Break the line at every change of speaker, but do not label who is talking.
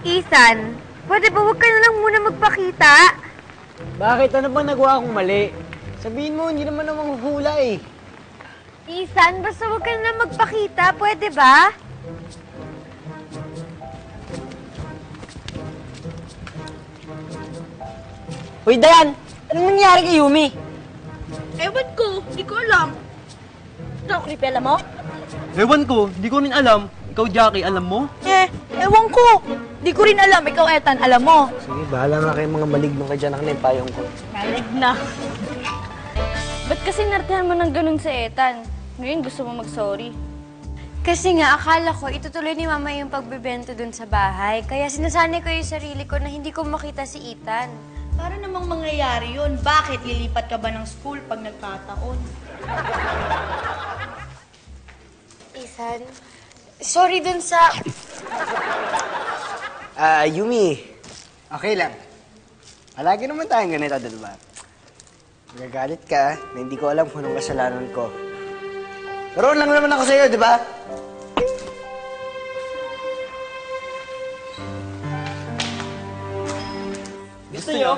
Ethan, pwede ba huwag ka na lang muna magpakita?
Bakit? Ano ba nagawa kong mali? Sabihin mo, hindi naman namang hula eh.
Ethan, basta huwag ka na lang magpakita, pwede ba?
Hoy, Dayan! Anong nangyari kay Yumi?
Ewan ko, di ko alam. Ikaw, Creepy, alam mo?
Ewan ko, di ko rin alam. Ikaw, Jackie, alam mo?
Ewan ko. Di ko rin alam. Ikaw, Ethan, alam mo?
Sige, bahala nga kayong mga maligno kayo dyan. Ako na yung payong ko.
Malig na.
Ba't kasi nartihan mo ng ganun sa Ethan? Ngayon gusto mo mag-sorry.
Kasi nga, akala ko itutuloy ni Mama yung pagbebento dun sa bahay. Kaya sinasanay ko yung sarili ko na hindi ko makita si Ethan.
Para namang mangyayari yun. Bakit lilipat ka ba ng school pag nagkataon?
Ethan, sorry dun sa...
Yumi. Okay lang. Palagi naman tayong ganito, diba? Nagagalit ka na hindi ko alam kung anong kasalanan ko. Pero lang naman ako sa'yo, diba? Gusto nyo?